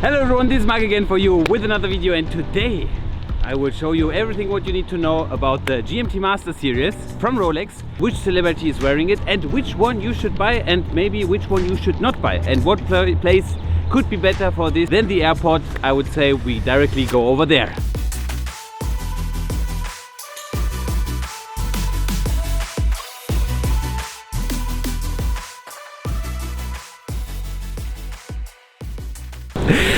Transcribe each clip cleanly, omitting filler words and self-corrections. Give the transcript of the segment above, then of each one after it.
Hello everyone, this is Marc again for you with another video, and today I will show you everything what you need to know about the GMT-Master series from Rolex, which celebrity is wearing it and which one you should buy and maybe which one you should not buy, and what place could be better for this than the airport. I would say we directly go over there.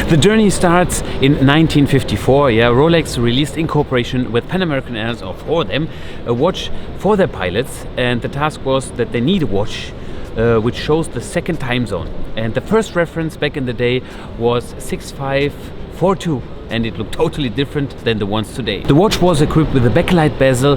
The journey starts in 1954. Rolex released in cooperation with Pan American Airlines, or for them, a watch for their pilots, and the task was that they need a watch which shows the second time zone. And the first reference back in the day was 6542, and it looked totally different than the ones today. The watch was equipped with a bakelite bezel,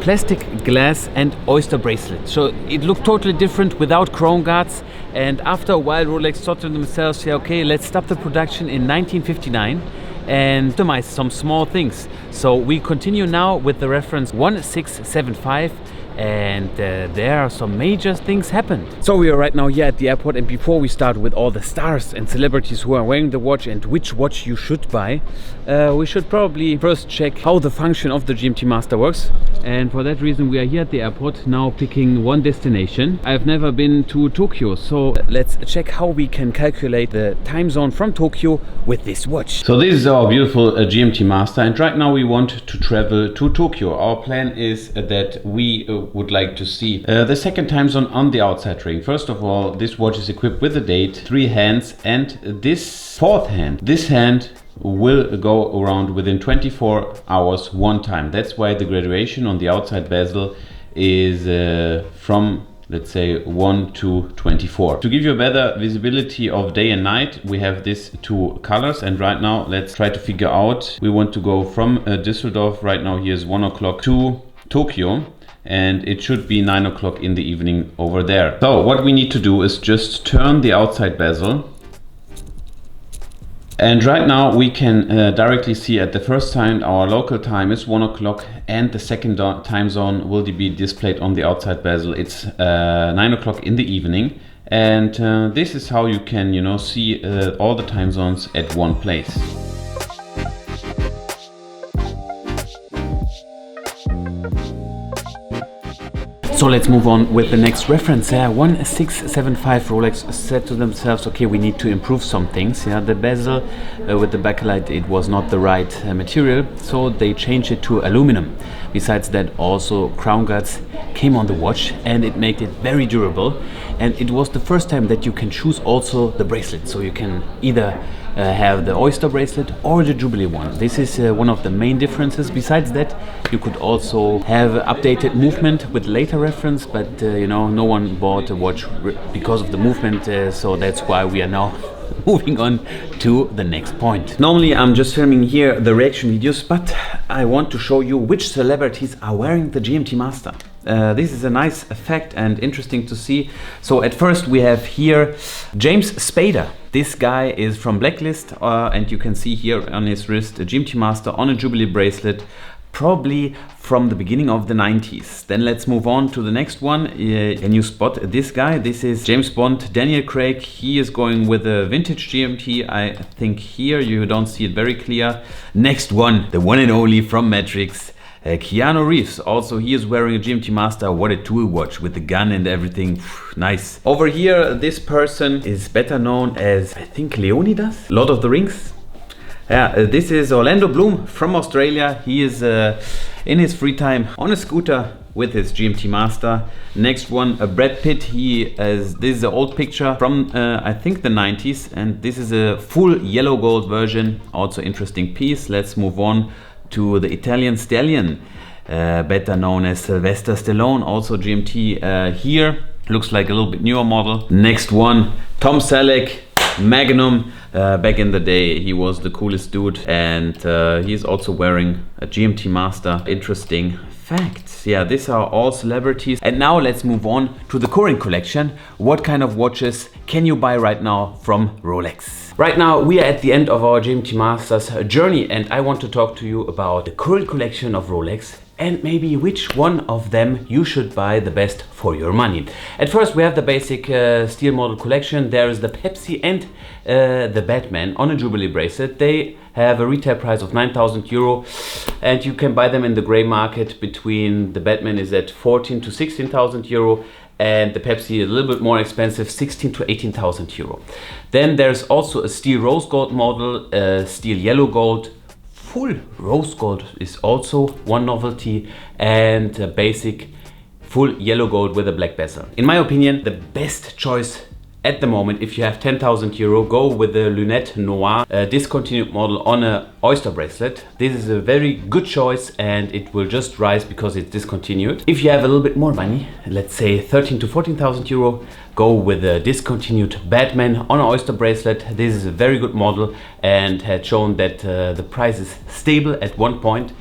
plastic glass and oyster bracelet. So it looked totally different without chrome guards. And after a while Rolex thought to themselves, yeah, okay, let's stop the production in 1959 and optimize some small things. So we continue now with the reference 1675. And there are some major things happened. So we are right now here at the airport, and before we start with all the stars and celebrities who are wearing the watch and which watch you should buy, we should probably first check how the function of the GMT-Master works. And for that reason we are here at the airport now picking one destination. I've never been to Tokyo, so let's check how we can calculate the time zone from Tokyo with this watch. So this is our beautiful GMT-Master, and right now we want to travel to Tokyo. Our plan is that we would like to see the second time zone on the outside ring. First of all, this watch is equipped with a date, 3 hands, and this fourth hand, will go around within 24 hours one time. That's why the graduation on the outside bezel is from, let's say, 1 to 24. To give you a better visibility of day and night, we have these two colors, and right now let's try to figure out. We want to go from Düsseldorf, right now here's 1 o'clock, to Tokyo, and it should be 9 o'clock in the evening over there. So what we need to do is just turn the outside bezel, and right now we can directly see at the first time our local time is 1 o'clock, and the second time zone will be displayed on the outside bezel. It's 9 o'clock in the evening, and this is how you can, see all the time zones at one place. So let's move on with the next reference. 1675. Rolex said to themselves, okay, we need to improve some things. The bezel with the bakelite, it was not the right material, so they changed it to aluminum. Besides that, also crown guards came on the watch, and it made it very durable. And it was the first time that you can choose also the bracelet, so you can either have the oyster bracelet or the jubilee one. This is one of the main differences. Besides that, you could also have updated movement with later reference, but no one bought a watch because of the movement, so that's why we are now moving on to the next point. Normally I'm just filming here the reaction videos, but I want to show you which celebrities are wearing the GMT-Master. This is a nice fact and interesting to see. So at first we have here James Spader. This guy is from Blacklist, and you can see here on his wrist a GMT-Master on a Jubilee bracelet, probably from the beginning of the 90s. Then let's move on to the next one. Can you spot this guy? This is James Bond, Daniel Craig. He is going with a vintage GMT. I think here you don't see it very clear. Next one, the one and only from Matrix, Keanu Reeves. Also he is wearing a GMT-Master. What a tool watch with the gun and everything. Nice. Over here, this person is better known as, I think, Leonidas, Lord of the Rings. This is Orlando Bloom from Australia. He is in his free time on a scooter with his GMT-Master. Next one, Brad Pitt. This is an old picture from I think the 90s, and this is a full yellow gold version. Also interesting piece. Let's move on to the Italian stallion, better known as Sylvester Stallone. Also GMT here. Looks like a little bit newer model. Next one, Tom Selleck, Magnum. Back in the day he was the coolest dude, and he's also wearing a GMT-Master. Interesting facts. These are all celebrities. And now let's move on to the current collection. What kind of watches can you buy right now from Rolex? Right now we are at the end of our GMT-Master's journey, and I want to talk to you about the current collection of Rolex and maybe which one of them you should buy the best for your money. At first we have the basic steel model collection. There is the Pepsi and the Batman on a Jubilee bracelet. They have a retail price of 9,000 euro, and you can buy them in the gray market. Between the Batman is at 14 to 16,000 euro, and the Pepsi a little bit more expensive, 16 to 18,000 euro. Then there's also a steel rose gold model, steel yellow gold. Full rose gold is also one novelty, and a basic full yellow gold with a black bezel. In my opinion, the best choice at the moment, if you have 10,000 euro, go with the Lunette Noir discontinued model on a oyster bracelet. This is a very good choice, and it will just rise because it's discontinued. If you have a little bit more money, let's say 13 to 14,000 euro, go with the discontinued Batman on an oyster bracelet. This is a very good model and had shown that the price is stable at one point,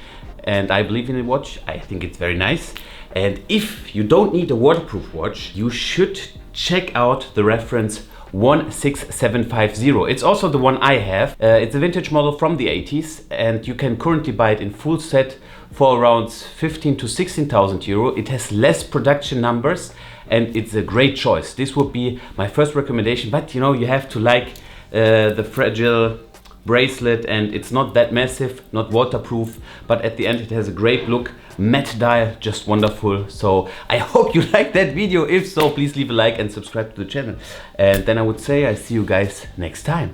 and I believe in the watch. I think it's very nice. And if you don't need a waterproof watch, you should check out the reference 16750. It's also the one I have. It's a vintage model from the 80s, and you can currently buy it in full set for around 15 to 16,000 euro. It has less production numbers, and it's a great choice. This would be my first recommendation, but you know, you have to like the fragile bracelet, and it's not that massive, not waterproof, but at the end it has a great look. Matte dial, just wonderful. So I hope you liked that video. If so, please leave a like and subscribe to the channel, and then I would say I see you guys next time.